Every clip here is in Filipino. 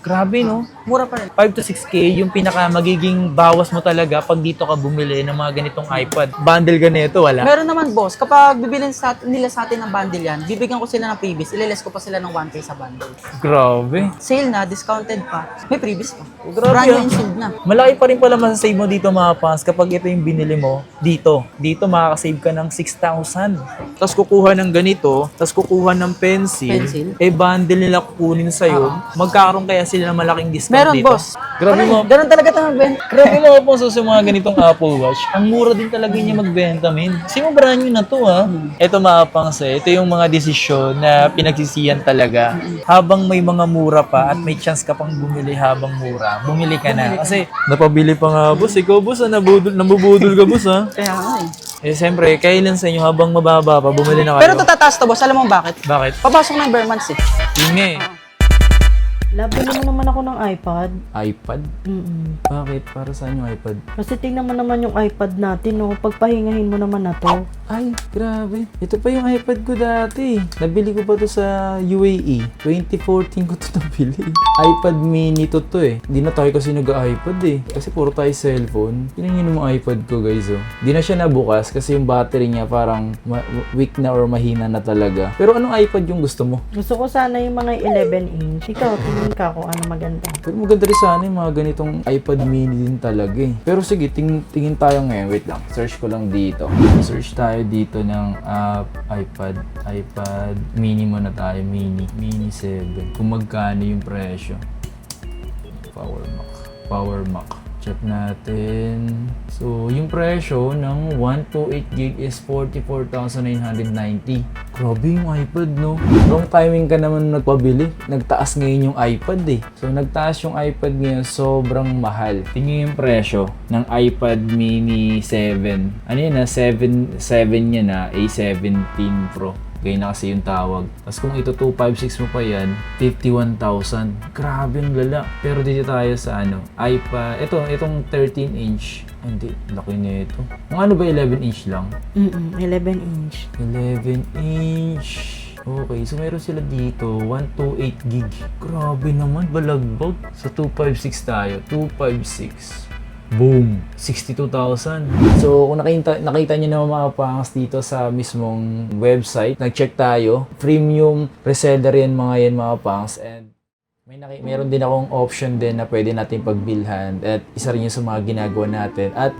Grabe, no? Mura pa rin. 5 to 6K, yung pinaka magiging bawas mo talaga pag dito ka bumili ng mga ganitong iPad. Bundle ganito, wala? Meron naman, boss. Kapag bibilin nila sa atin ng bundle yan, bibigyan ko sila ng previous. Ililess ko pa sila ng 1K sa bundle. Grabe. Sale na, discounted pa. May previous pa. Grabe, Brand new ah. and sealed na. Malaki pa rin pala masasave mo dito mga pants kapag ito yung binili mo dito. Dito makakasave ka ng 6,000. Tapos kukuha ng ganito, tapos kukuha ng pencil. Pencil? Eh bundle nila kukunin sa'yo. Magkakaroon kaya sila ng malaking discount Meron, dito. boss. Grabe mo. Ganun talaga ito magbenta. Grabe mo po sa mga ganitong Apple Watch. Ang mura din talaga niya magbenta, men. Kasi mo brand new na to, ha. Ito mga pangs, ito yung mga desisyon na pinagsisiyan talaga. Habang may mga mura pa at may chance ka pang bumili habang mura, bumili ka na. Kasi napabili pa nga, boss. Ikaw, boss, nabubudol ka, boss, ha. Kaya nga eh. Eh, siyempre, kailan sa inyo habang mababa pa, bumili na kayo. Pero ito tataas to, boss. Alam mo bakit? Bakit? Papasok na yung bare months eh. Yun nga eh. Labi mo naman ako ng iPad. iPad? Bakit? Para saan yung iPad? Kasi tingnan mo naman yung iPad natin, no? Pagpahingahin mo naman na to. Ay, grabe. Ito pa yung iPad ko dati. Nabili ko pa to sa UAE. 2014 ko to nabili. iPad mini to eh. Hindi na tayo kasi nag-iPad eh. Kasi puro tayo cellphone. Yun yung mga iPad ko, guys, oh. Hindi na siya nabukas kasi yung battery niya parang weak na or mahina na talaga. Pero anong iPad yung gusto mo? Gusto ko sana yung mga 11 inch. Ikaw, tingin ka kung ano maganda. Pero maganda rin sana yung mga ganitong iPad mini din talaga eh. Pero sige, tingin tayo ngayon. Wait lang. Search ko lang dito. Search tayo dito ng iPad mini muna tayo. Mini 7. Kung magkano yung presyo. Power Mac. Check natin. So, yung presyo ng 128GB is 44,990. Grabe yung iPad, no? Wrong timing ka naman nagpabili. Nagtaas ngayon yung iPad eh. So, nagtaas yung iPad ngayon, sobrang mahal. Tingnan yung presyo ng iPad mini 7. Ano yun na? 7 niya na, A17 Pro. Gaya na kasi yung tawag. Tapos kung ito 256 mo pa yan, 51,000. Grabe ang lala. Pero dito tayo sa iPad. Itong 13 inch. Hindi, laki na ito. Kung ano ba 11 inch lang? 11 inch. 11 inch. Okay, so meron sila dito, 128GB. Grabe naman, balagbag. Sa 256 tayo, 256. Boom! 62,000. So, kung nakita nyo naman mga pangas dito sa mismong website, nag-check tayo. Premium reseller yan mga pangas. And meron din akong option din na pwede natin pagbilhan. At isa rin yung sa mga ginagawa natin. At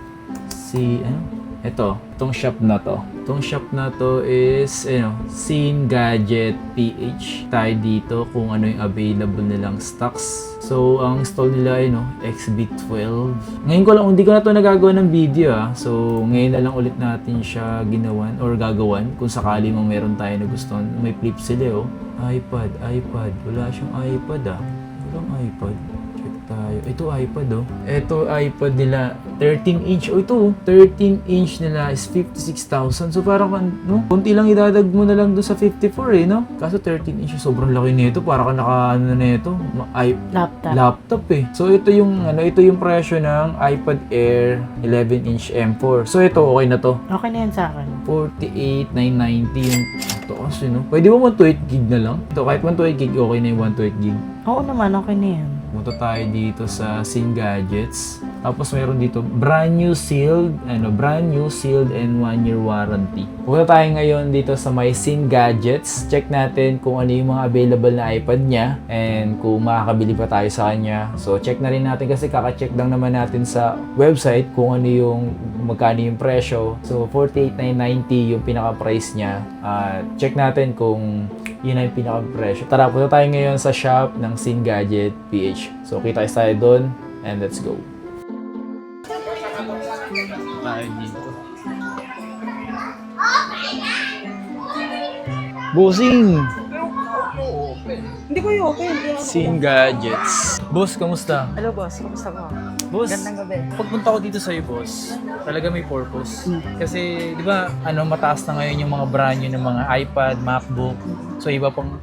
itong shop na to. Itong shop na to is, Scene Gadget PH. Tayo dito kung ano yung available nilang stocks. So, ang install nila ay, XB12. Ngayon hindi ko na to nagagawa ng video, So, ngayon na lang ulit natin siya ginawan or gagawan kung sakali mang meron tayo na gusto. May flip sila, iPad. Wala siyang iPad, Walang iPad. Check tayo. Ito iPad, Ito iPad nila, 13 inch. Ito, 13 inch nila is 56,000. So, parang, kunti lang idadag mo na lang doon sa 54, Kaso 13 inch, sobrang laki nito. Parang nito. Laptop, So, ito yung presyo ng iPad Air 11 inch M4. So, ito, okay na to. Okay na yan sa akin. 48,990 yung ito kasi, Pwede mo 128GB na lang? Ito, kahit 128GB, okay na yung 128GB. Oo naman, okay na yan. Punta tayo dito sa Scene Gadgets. Tapos meron dito brand new sealed and 1-year warranty. Punta tayo ngayon dito sa my Scene Gadgets. Check natin kung ano yung mga available na iPad niya and kung makakabili pa tayo sa kanya. So check na rin natin kasi kaka-check lang naman natin sa website kung ano yung magkano yung presyo. So 48,990 yung pinaka-price niya. Check natin kung yun ang pinaka-presyo. Tara, punta tayo ngayon sa shop ng Scene Gadget PH. So, kita tayo doon and let's go. Tayo dito. Bossing! Hindi ko i-open. Scene Gadgets. Boss, kamusta? Hello, boss. Kamusta po? Boss, Gandang gabi. pagpunta ko dito sa'yo, boss, talaga may purpose. Kasi, di ba, mataas na ngayon yung mga brand new ng mga iPad, MacBook. So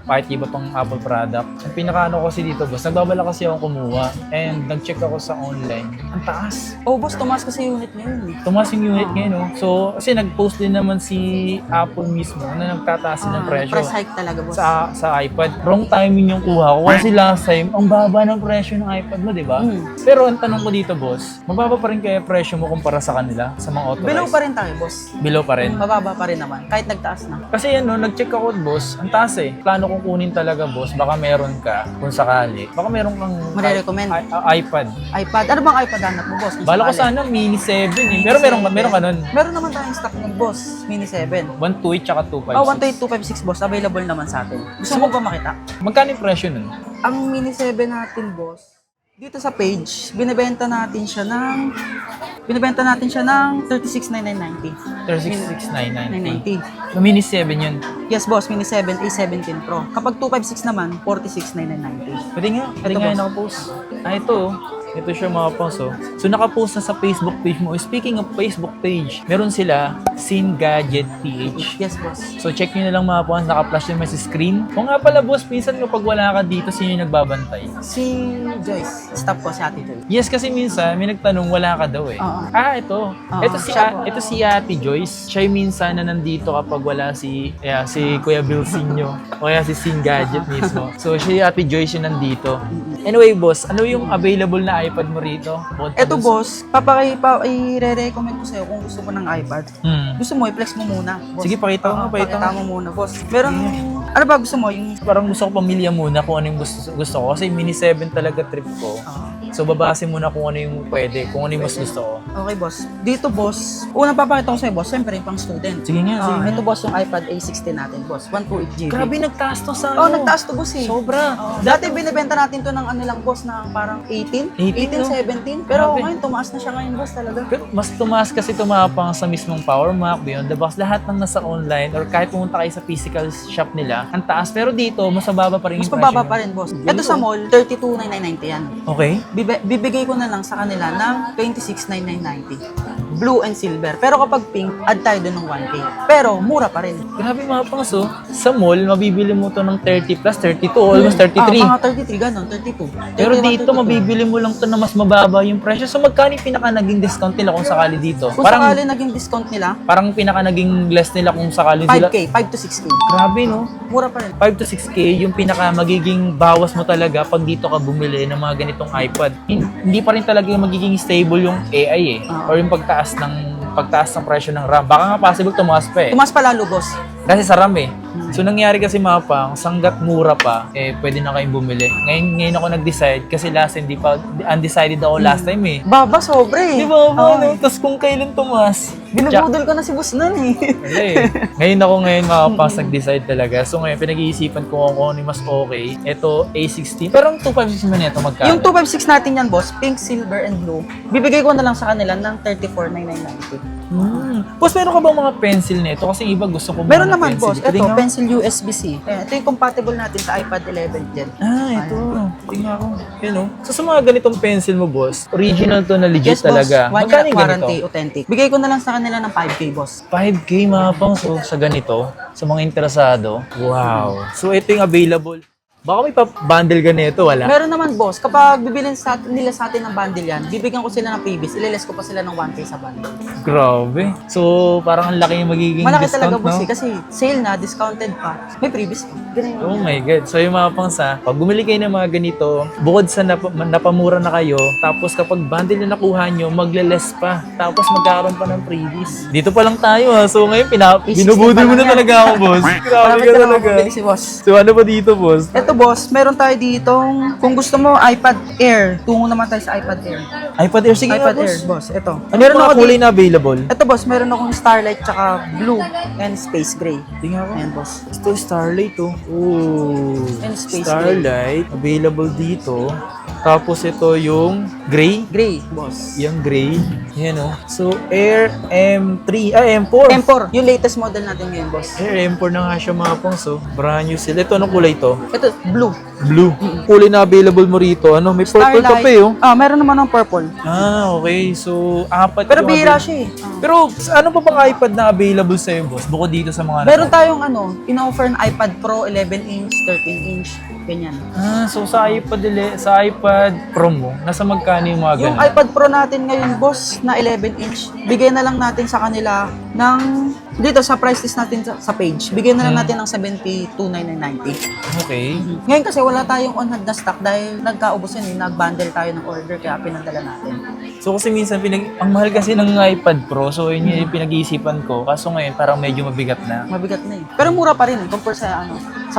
kahit iba pang Apple product. Ang pinakaano kasi dito, boss, nagbabala kasi akong kumuha. And nag-check ako sa online. Ang taas. Oh, boss, tumaas kasi unit ngayon. Tumaas yung unit ngayon, no? So, kasi nag-post din naman si Apple mismo na nagtataas ng presyo. Price hike talaga, boss. Sa iPad. Wrong timing yung kuha ko. Kasi last time, ang baba ng presyo ng iPad mo, di ba? Pero ang tanong ko dito, boss, mababa pa rin kaya presyo mo kumpara sa kanila, sa mga authorized? Below pa rin tayo, boss. Below pa rin. Mababa pa rin naman, kahit nagtaas na. Kasi nag-check ako, boss, ang taas eh. Plano kong kunin talaga, boss, baka meron ka, kung sakali. Baka meron kang Marirecommend. iPad. iPad. Ano bang iPad hanap mo, boss? Kung Bala ko sakali? sana Mini 7 eh. Pero meron ka nun. Meron naman tayong stock ng boss, Mini 7. 128 tsaka 256. Oh, 128, 256, boss. Available naman sa atin. Gusto mo ba makita? Magkano yung presyo nun? Ang Mini 7 natin, boss, dito sa page, binibenta natin siya ng 36,990. 36,990. 990. So, Mini 7 yun. Yes, boss, Mini 7 A17 Pro. Kapag 256 naman, 46,990. Pwede nga Ito, boss. nakapost. Ito. Ito siya mga pang so nakapost na sa Facebook page mo. Speaking of Facebook page, meron sila Scene Gadget PH. Yes, boss. So check nyo na lang mga pang, naka-flash naman sa screen. Kung nga pala boss, minsan kapag wala ka dito, sino yung nagbabantay? Si Joyce. Stop ko si Ate Joyce. Yes, kasi minsan may nagtanong wala ka daw eh. Oo. Ito. Oo, Ito siya po. si Ate Joyce. Siya yung minsan na nandito kapag wala si Kuya Bilsinyo o kaya si Scene Gadget mismo. So siya yung Ate Joyce yung nandito. Anyway, boss, ano yung available na iPad mo rito? Eto, boss, i-recommend ko sa'yo kung gusto mo ng iPad. Gusto mo, i-flex mo muna, boss. Sige, pakita mo, pakita mo muna, boss. Meron, ano ba gusto mo? Yung, Parang gusto ko pamilya muna kung ano yung gusto ko. Kasi Mini 7 talaga trip ko. So, babase muna kung ano yung pwede, kung ano yung mas gusto ko. okay, boss. Dito, boss, unang papakita ko sa'yo, boss, siyempre, pang student. Sige nga. Ito, boss, yung iPad A16 natin, boss. 128GB. Grabe, nagtaas to sa Oh, nagtaas to, boss, eh. Sobra. Dati binibenta natin to ng ano lang, boss, na parang 18, 18, 17. Pero Grabe. ngayon, tumaas na siya ngayon, boss, talaga. Pero mas tumaas kasi tumapang sa mismong Power Mac, Beyond the Box, lahat ng nasa online or kahit pumunta kayo sa physical shop nila, ang taas. Pero dito, mas mababa pa rin Mas yung mababa presyo. pa rin, boss. Ito sa mall, 32,990 yan. Okay. Bibigay ko na lang sa kanila ng 26,990. Blue and silver. Pero kapag pink, add tayo doon ng 1K. Pero mura pa rin. Grabe mga pangso. Sa mall, mabibili mo to ng 30 plus, 32, almost 33. Mga 33, ganun, 32. Pero 31, dito, 32. mabibili mo lang to na mas mababa yung presyo. So, magkano yung pinaka naging discount nila kung sakali dito? Kung sakali naging discount nila, Parang pinaka naging less nila kung sakali sila. 5K, 5 to 6K. Grabe, no? Mura pa rin. 5 to 6K yung pinaka magiging bawas mo talaga pag dito ka bumili ng mga ganitong iPad. Hindi pa rin talaga magiging stable yung AI eh. Or yung pagtaas ng presyo ng RAM. Baka nga possible tumaas pa eh. Tumas pa lalo, boss. Kasi sa RAM eh. So nangyari kasi mga pang, sanggat mura pa, pwede na kayong bumili. Ngayon ako nag-decide kasi last time, undecided ako last time eh. Baba, sobre. Di ba ba? No? Tapos kung kailan tumaas. Binubudol ko na si boss nun eh. Wala eh. Ngayon mga pangs nag-decide talaga. So ngayon pinag-iisipan ko kung ano yung mas okay. Ito A16. Pero ang 256 mo nito magkano? Yung 256 natin yan, boss, pink, silver, and blue, bibigay ko na lang sa kanila ng 34,990. Boss, meron ka bang mga pencil nito? Kasi iba gusto ko Meron mga naman, pencil. boss. Pwede Ito, nga. pencil USB-C. Ito yung compatible natin sa iPad 11 Gen. Ito. Tingnan ko. Yun o. So sa mga ganitong pencil mo, boss, original to na legit Yes, boss. talaga. 1 year Magkano yung warranty, ganito? authentic. Bigay ko na lang sa kanila ng 5K, boss. 5K mga pangs sa ganito. Sa mga interesado. Wow. So ito yung available. Baka may pa-bundle ka nito, wala? Meron naman, boss. Kapag bibilin nila sa atin ng bundle yan, bibigyan ko sila ng previous. Ililess ko pa sila ng 1K sa bundle. Grabe. So parang ang laki yung magiging Malaki discount, talaga, boss, no? eh, kasi sale na, discounted pa. May previous pa. Ganun Oh yun. my God. So yung mga pangsa, pag bumili kayo ng mga ganito, bukod sa napamura na kayo, tapos kapag bundle na nakuha nyo, magle-less pa. Tapos magkakaroon pa ng freebies. Dito pa lang tayo ha. So ngayon, binubudol mo na talaga ako, boss. Grabe Malapit ka na lang talaga. ako bumili si boss. So ano ba dito, boss? Ito, boss, meron tayo ditong, kung gusto mo, iPad Air. Tungo naman tayo sa iPad Air. iPad Air. Sige iPad nga, Air, boss. boss. Ito. Ano yung mga kulay na available? Ito, boss, meron akong Starlight tsaka blue and space gray. Tingnan ko. Ayan, boss. Ito, Starlight, oh. Oh. And space Starlight. Available dito. Tapos ito yung gray. Gray, boss. Yung gray. Yan o. So, Air M3. M4. M4, yung latest model natin ngayon, boss. Air M4 na nga siya mga pangs. So, brand new sila. Ito, anong kulay ito? Ito, blue. Blue. Kulay na available mo rito. Ano, may purple ka pa eh. Oh. Meron naman ng purple. Okay. So, 4 Pero yung bihira available. siya eh. Pero, ano pa bang iPad na available sa'yo, boss? Bukod dito sa mga... Meron tayong in-offer na iPad Pro 11-inch, 13-inch, ganyan. So sa iPad Pro mo, nasa magkano yung mga Yung ganun? iPad Pro natin ngayon, boss, na 11-inch, bigay na lang natin sa kanila ng, dito sa price list natin sa page, bigay na lang natin ng 72,990. Okay. Ngayon kasi wala tayong on-hand na stock dahil nagkaubos yun, nag-bundle tayo ng order kaya pinadala natin. So kasi minsan, ang mahal kasi ng iPad Pro, so yun yung pinag-iisipan ko. Kaso ngayon, parang medyo mabigat na. Mabigat na eh. Pero mura pa rin eh, compare sa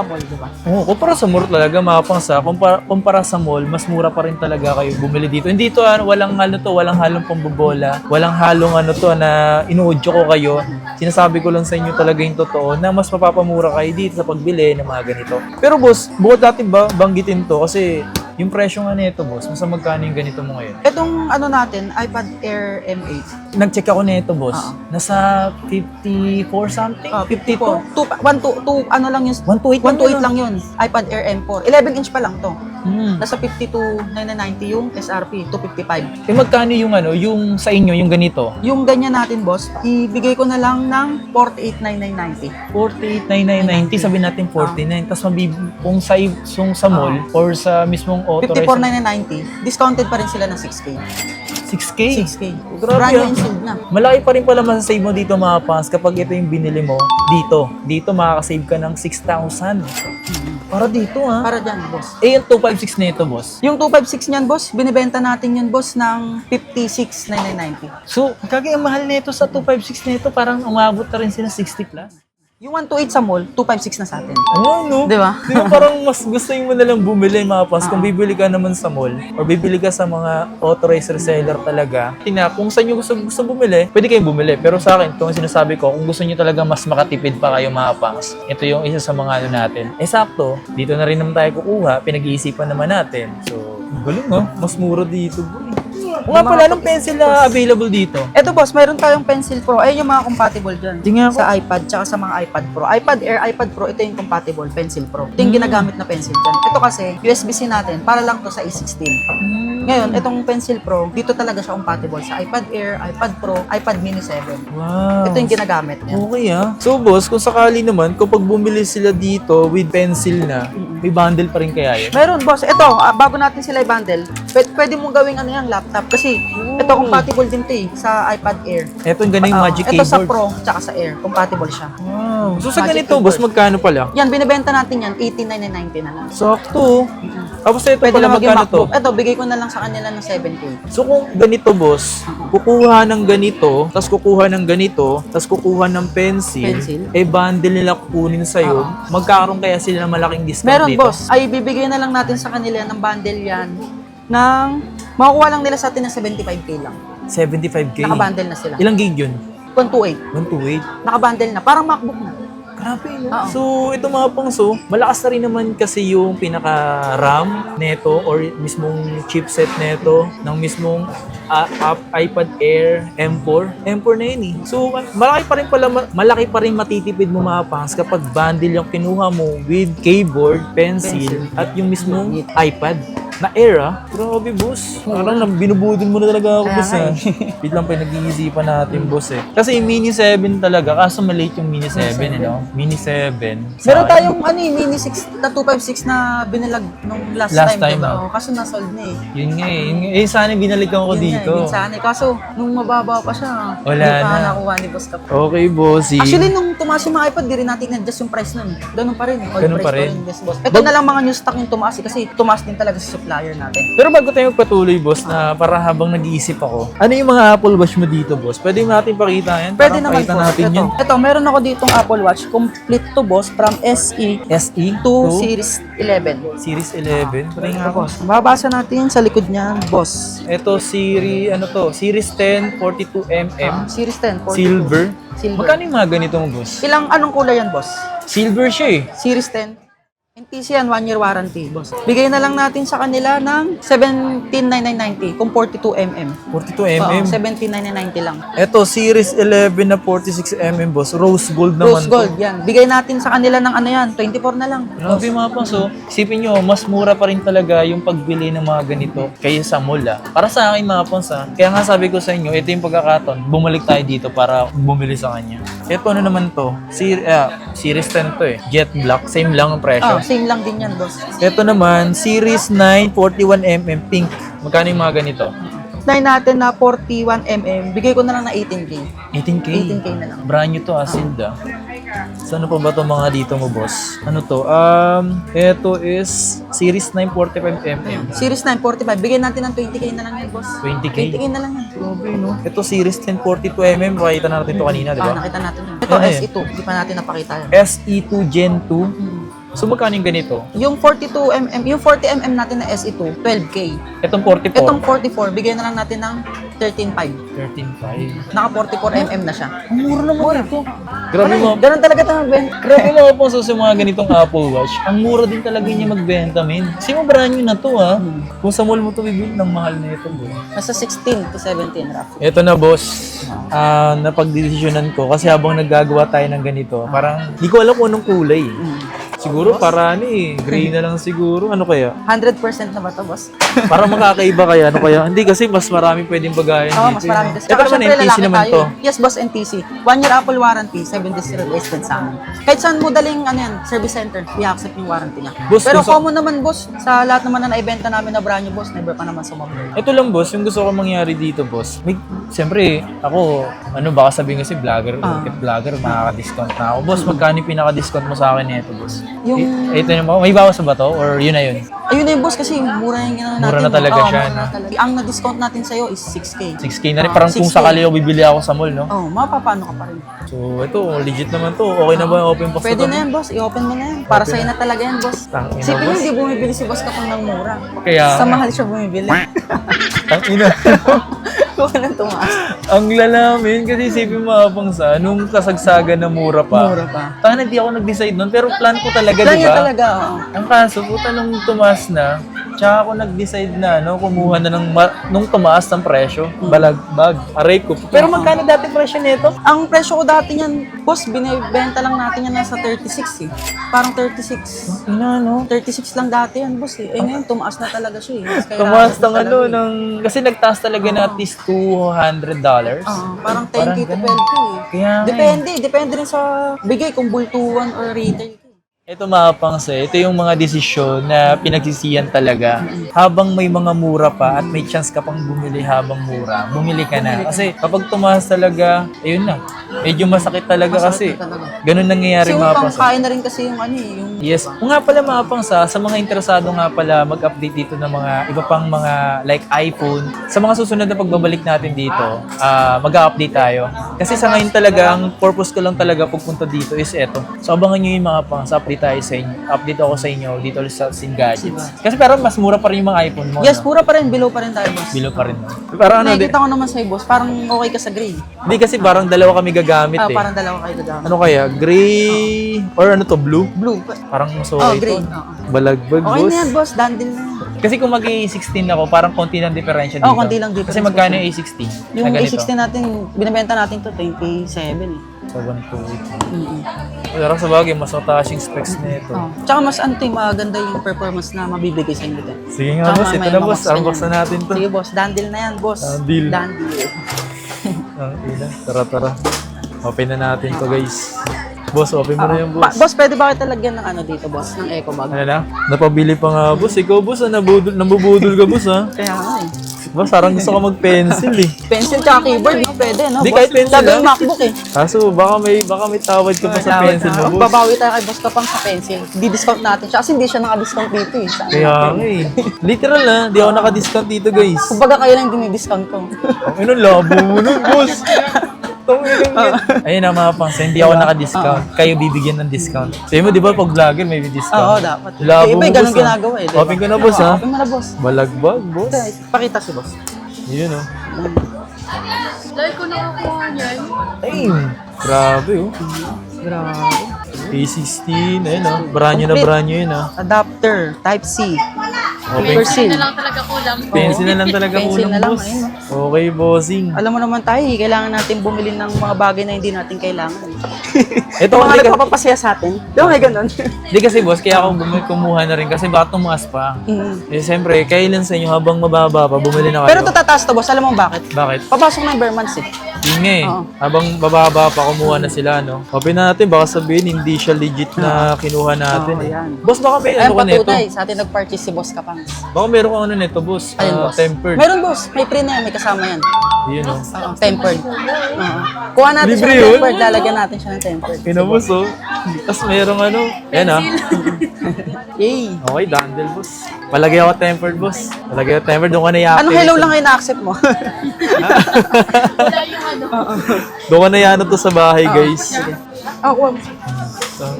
mall, di ba? Oo, kumpara sa mall talaga, mapangsa. Kumpara sa mall, mas mura pa rin talaga kayo bumili dito. Hindi to, walang halong pambobola, walang halong na inuudyo ko kayo. Sinasabi ko lang sa inyo talaga yung totoo na mas mapapamura kayo dito sa pagbili ng mga ganito. Pero boss, bukod natin banggitin to kasi yung presyo nga nito, boss, mas magkano yung ganito mo ngayon? Itong natin, iPad Air M8. Nag-check ako nito, boss. Oo. Nasa 54 something? 54. 128 128 lang yun. iPad Air M4. 11-inch pa lang to. Hmm. Nasa 52,990 yung SRP, 255. Eh magkano yung sa inyo, yung ganito? Yung ganyan natin, boss, ibigay ko na lang ng 48,990. 48,990, sabihin natin 49. Tapos kung sa mall or sa mismong authorized 54,990. Discounted pa rin sila ng 6K. 6K? 6K. Grabe, Brand new ah. and na. Malaki pa rin pala masasave mo dito mga pans kapag ito yung binili mo dito. Dito makakasave ka ng 6,000. Para dito Para dyan, boss. Eh yung 256 na ito, boss. Yung 256 niyan, boss, binibenta natin yun, boss, ng 56,990. So, kagaya mahal na ito sa 256 na ito, parang umabot na rin sila 60 plus. Yung 128 sa mall, 256 na sa atin. Oo, no? Di ba? Di ba parang mas gusto mo na lang bumili mga pas kung bibili ka naman sa mall or bibili ka sa mga authorized reseller talaga. Kung saan nyo gusto bumili, pwede kayong bumili. Pero sa akin, ito ang sinasabi ko, kung gusto nyo talaga mas makatipid pa kayo mga pangs, ito yung isa sa mga natin. Eh sakto, dito na rin naman tayo kukuha, pinag-iisipan naman natin. So, galing mas mura dito. Kung nga pala, anong pencil na available dito? Eto, boss, mayroon tayong Pencil Pro. Ayun yung mga compatible dyan. Tingnan ko. Sa iPad, tsaka sa mga iPad Pro. iPad Air, iPad Pro, ito yung compatible, Pencil Pro. Ito yung ginagamit na pencil dyan. Ito kasi, USB-C natin, para lang to sa E16. Ngayon, itong Pencil Pro, dito talaga siya compatible sa iPad Air, iPad Pro, iPad Mini 7. Wow. Ito yung ginagamit niya. Okay So boss, kung sakali naman, kapag bumili sila dito with pencil na, may bundle pa rin kaya yun? Meron, boss. Ito, bago natin sila i-bundle, pwede mong gawing yung laptop. Kasi, ito compatible din to sa iPad Air. Ito yung ganun yung Magic Ito sa Keyboard. Pro, tsaka sa Air. Compatible siya. Wow. So sa Magic ganito, boss, Keyboard. magkano pala? Yan, binibenta natin yan, 18,990 na lang. Sakto. Tapos ito Pwede pala na maging magkano to? MacBook. Ito, bigay ko na lang sa kanila ng 7K. So kung ganito, boss, kukuha ng ganito, tapos kukuha ng ganito, tapos kukuha ng pencil, Pencil. bundle nila kukunin sa'yo, magkakaroon kaya sila ng malaking discount Meron, dito? boss. Ay, bibigay na lang natin sa kanila ng bundle yan ng makukuha lang nila sa atin ng 75K lang. 75K. Nakabundle na sila. Ilang gig yun? 128. 128. Nakabundle na. Parang MacBook na. Grabe, no? Oo. So, ito mga pangso, malakas na rin naman kasi yung pinaka-RAM neto or mismong chipset neto ng mismong iPad Air M4. M4 na yun eh. So, malaki pa rin matitipid mo mga pangs kapag bundle yung kinuha mo with keyboard, pencil, at yung mismong iPad. Na Air Grabe, boss. Parang binubudol mo na talaga ako, Kaya boss. nga Wait lang pa, nag-iisipan natin, boss Kasi yung Mini 7 talaga, kaso maliit yung Mini 7, Mini 7. Meron tayong Mini 6 na 256 na binilag nung last Last time, time, diba? no? Kaso nasold na eh. Yun nga eh. Sana binalikan ko Yun dito. nga, minsan eh. Kaso, nung mababa pa siya, Wala hindi pa na. nakuha ni Boss Cap. Okay, bossy. Actually, nung tumaas yung mga iPad, di rin natin na-adjust yung price nun. Ganun pa rin. Old Ganun price pa rin. Yes, boss. Ito na lang mga new stock yung tumaas kasi tumaas din talaga sa supplier natin. Pero bago tayo magpatuloy, boss, na para habang nag-iisip ako, ano yung mga Apple Watch mo dito, boss? Pwede natin pakita yan? Pwede Parang naman pakita po. natin yun. Ito, meron ako ditong Apple Watch. Complete to, boss, from SE SE to Series 11. Series 11. Try nga, Ito, boss. Mababasa natin sa likod niya, boss. Ito, Series 10, 42mm, Series 10. 42. silver. Silver. Magkano yung mga ganito mo, boss? Anong kulay yan, boss? Silver siya eh. Series 10. NTC yan, 1 year warranty, boss. Bigay na lang natin sa kanila ng 17,990 kung 42mm. 42mm. 17,990 lang. Ito, Series 11 na 46mm, boss. Rose gold naman Rose gold, yan. Bigay natin sa kanila ng ano yan, 24 na lang. Grabe mga pang, so, isipin nyo, mas mura pa rin talaga yung pagbili ng mga ganito kaysa sa mall, ah. Para sa akin mga pang, kaya nga sabi ko sa inyo, ito yung pagkakataon, bumalik tayo dito para bumili sa kanya. Ito ano naman to, Series 10 to eh, Jet Black, same lang ang presyo. Same lang din yan, boss. Ito naman, Series 9 41mm pink. Magkano yung mga ganito? 9 natin na 41mm, bigay ko na lang na 18K. 18K? 18K na lang. Brand new to, Asid ah. So ano pa ba itong mga dito mo, boss? Ano to? Ito is Series 9 45mm. Series 945, bigay natin ng 20K na lang yan, boss. 20K? 20K na lang yan. Grabe, no? Ito Series 10 42mm. Pakita na natin ito kanina, di ba? Nakita natin yan. Ito, Ano yan? SE2, hindi pa natin napakita yan. SE2 Gen 2. So magkano yung ganito? Yung 42mm, yung 40mm natin na SE2, 12K. Itong 44. Itong 44, bigay na lang natin ng 13.5. 13.5. Naka 44mm na siya. Ang mura naman ito. Grabe mo. Ganun talaga ito magbenta. Grabe mga po sa mga ganitong Apple Watch. Ang mura din talaga niya magbenta, men. Kasi mo brand new na to, ha. Kung sa mall mo to bibili ng mahal na ito, bro. Nasa 16 to 17, Rafi. Ito na, boss. Napagdesisyonan ko kasi habang naggagawa tayo ng ganito, parang di ko alam kung anong kulay. Siguro para gray na lang siguro. Ano kaya? 100% na ba ito, boss? Para makakaiba kaya, ano kaya? Hindi kasi mas marami pwedeng bagayan Oo, dito. mas marami kasi. Ito naman, syempre, NTC lalaki naman tayo to. eh. Yes, boss, NTC. 1 year Apple warranty, 7 days replacement sa amin. Kahit saan mo daling service center, i-accept yung warranty niya. Boss, Pero kung sa- common naman, boss, sa lahat naman na naibenta namin na brand new, boss, never pa naman sumabay. Ito lang, boss, yung gusto ko mangyari dito, boss. Siyempre, ako, baka sabihin kasi vlogger, vlogger, makaka-discount na ako. Boss, magkano yung pinaka-discount mo sa akin nito, boss? Yung- Ito naman, may bawas ba to? Or yun na yun? Ayun na yung boss kasi mura yung ginawa natin. Mura na talaga Oo, siya, mura no? na talaga. Ang na-discount natin sa'yo is 6K. 6K na rin. Parang kung 6K. sakali ako bibili ako sa mall, no? Oh, mapapano ka pa rin. So, ito, legit naman to. Okay na ba yung open box Pwede to? na yan, boss. I-open mo na yan. Para sa'yo na talaga yan, boss. Tangina, Sipin boss. hindi bumibili si boss kapag ng mura. Kaya Sa nga. mahal siya bumibili. Tangina. Kung anong tumaas. Ang lalamin kasi isipin mo habang nung kasagsagan na mura pa. Mura pa. Tanga, hindi ako nag-decide nun. Pero plan ko talaga, Plan di niya ba? talaga, oo. Ang kaso, puta nung tumaas na, tsaka ako nag-decide na, kumuha na nung tumaas ng presyo. Balagbag. Aray ko. Pero magkano dati presyo nito? Ang presyo ko dati niyan, boss, binibenta lang natin yan nasa 36 eh. Parang 36. Ina, no? 36 lang dati yan, boss eh. Eh ngayon, tumaas na talaga siya eh. Mas kaya Tumaas talaga ng kasi nagtaas talaga na at least $200. Parang 10K to 12K eh. Kaya nga Depende rin sa bigay kung bultuan or retail. ito mga pangse, ito yung mga desisyon na pinagsisiyan talaga. Habang may mga mura pa at may chance ka pang bumili habang mura, bumili ka na. Kasi kapag tumaas talaga, ayun na. Medyo masakit talaga kasi. Ganun nangyayari Kasi mga upang pangse. kain na rin kasi yung ano eh. Yung, Yes. Kung nga pala mga pangsa, sa mga interesado nga pala mag-update dito ng mga iba pang mga like iPhone, sa mga susunod na pagbabalik natin dito, mag-update tayo. Kasi sa ngayon talaga, ang purpose ko lang talaga pagpunta dito is eto. So abangan nyo yung mga pangsa, update tayo sa inyo. Update ako sa inyo dito sa Sin Gadgets. Kasi pero mas mura pa rin yung mga iPhone mo. yes, no? pura pa rin. Below pa rin tayo, boss. Bilo pa rin. No? Parang ano, Nakikita ko naman sa'yo, boss. Parang okay ka sa gray. hindi kasi parang dalawa kami gagamit eh. Parang dalawa kayo gagamit. Ano kaya? Gray or ano to? Blue? Blue. Parang so Oh, gray. Oo. Balagbag, Okay boss. na yan, boss. Dandil na yan. Kasi kung mag-A16 ako, parang konti lang diferensya dito. Oo, konti lang difference. Kasi magkano yung A16? Yung na ganito? A16 natin, binibenta natin to 27 eh. So, 128. Pero sa bagay, mas mataas yung specs na ito. Oh. Tsaka mas maganda yung performance na mabibigay sa inyo din. Sige nga, boss. Ito na, boss. Unbox na natin to. Sige, boss. Dandil na yan, boss. Dandil. Dandil. Ang ina. Tara. Open na natin to, guys. Boss, open mo na yung boss. Boss, pwede ba kita lagyan ng ano dito, boss? Ng eco bag? Ano na? Napabili pa nga, boss. Ikaw, boss, nabubudol ka, boss, ha? Kaya nga eh. Boss, parang gusto ko mag-pencil, eh. Pencil tsaka keyboard, no? Pwede, no? Di, boss? kahit pencil, Sabi ah. yung MacBook eh. Kaso, baka may tawad ka pa sa pencil mo, boss. Babawi tayo kay boss kapang sa pencil. Di-discount natin siya kasi hindi siya naka-discount dito eh. Saan Kaya natin? nga, eh. Literal, ha? Di ako naka-discount dito, guys. Kumbaga kayo lang dinidiscount ko. Ano, labo mo nun, boss. Ayun na mga pangs, hindi ako naka-discount. Kayo bibigyan ng discount. Sabi mo, di ba pag vlogger may Oo, discount? dapat. Labo Iba mo, ganun boss, ha? ginagawa eh. diba? Open ko na, boss, ha? Open mo na, boss. Balagbag, boss. Pakita si boss. Yun, oh. Dahil ko nakakuha niyan. Ay, grabe, oh. Grabe. A16, ayun oh. Branyo na branyo yun ah. Adapter, Type-C. Okay. Pencil. na lang talaga kulang. Pencil na lang talaga Pencil kulang, na lang, boss. ayun, Okay, bossing. Alam mo naman tayo, kailangan natin bumili ng mga bagay na hindi natin kailangan. Ito Mga kasi, nagpapapasaya sa atin. Di ba may ganun? di kasi boss, kaya ako kumuha na rin kasi baka tumaas pa. Eh, siyempre, kailan sa inyo habang mababa pa, bumili na kayo. Pero ito tataas to, boss. Alam mo bakit? Bakit? Papasok na yung bare months eh. Yun nga eh. Oo. Habang bababa pa, kumuha na sila, no? Open na natin, baka sabihin, hindi siya legit na kinuha natin Oo, eh. yan. Boss, baka may Ayan ano ka nito? patunay, sa atin nag-purchase si Boss Kapangs. Baka meron kang ano nito, boss? Ayun, boss. Tempered. Meron, boss. May pre na yan, may kasama yan. Yun, oh. Oo, tempered. Oo. Kuha natin siya Libre ng yun? tempered, lalagyan natin siya ng tempered. Yun, oh, boss, oh. Tapos merong ano. Yan, ah. Yay! Okay, dandel, boss. Palagay ako tempered, boss. Palagay ako tempered, doon ka na yapi. Anong hello lang ngayon na-accept mo? Wala yung ano. Doon ka na yan to sa bahay, guys. Kuha mo.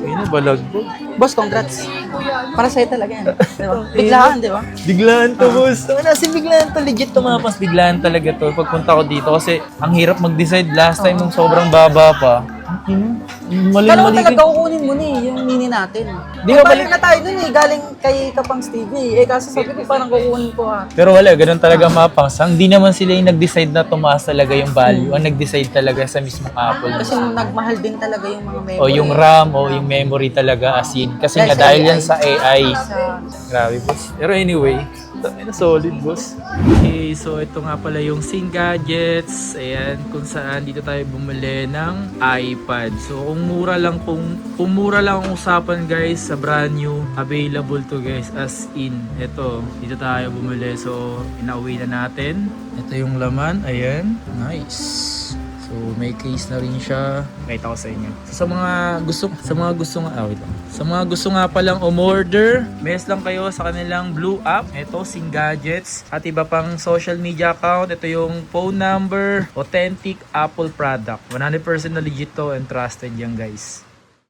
Ina, balag po. Boss, congrats. Para sa'yo talaga yan. Diba? Biglaan, di ba? Biglaan to, boss. Kasi biglaan to. Legit tumapas. Biglaan talaga to. Pagpunta ko dito kasi ang hirap mag-decide last time nung sobrang baba pa. Mali Kala ko mali. talaga kukunin mo ni yung mini natin. Di Di ba ba balik- na tayo dun eh, galing kay Kapangs TV. Eh kaso sabi ko parang kukunin ko ha. Pero wala, ganun talaga mapangs. Hindi naman sila yung nag-decide na tumaas talaga yung value. Ang nag-decide talaga sa mismong Apple. Kasi nagmahal din talaga yung mga memory. O yung RAM o yung memory talaga as in. Kasi Dahil nga sa dahil AI. yan sa AI. Sa- Grabe, boss. Pero anyway, solid, boss. Okay, so ito nga pala yung Sing Gadgets. Ayan, kung saan dito tayo bumili ng iPad. So, kung mura lang ang usapan, guys, sa brand new, available to, guys, as in. Ito, dito tayo bumili. So, inauwi na natin. Ito yung laman. Ayan. Nice. So, may case na rin siya. Nakita ko sa inyo. So, sa mga gusto nga palang umorder, mess lang kayo sa kanilang Blue app. Ito, Sing Gadgets. At iba pang social media account. Ito yung phone number. Authentic Apple product. 100% na legit to and trusted yan, guys.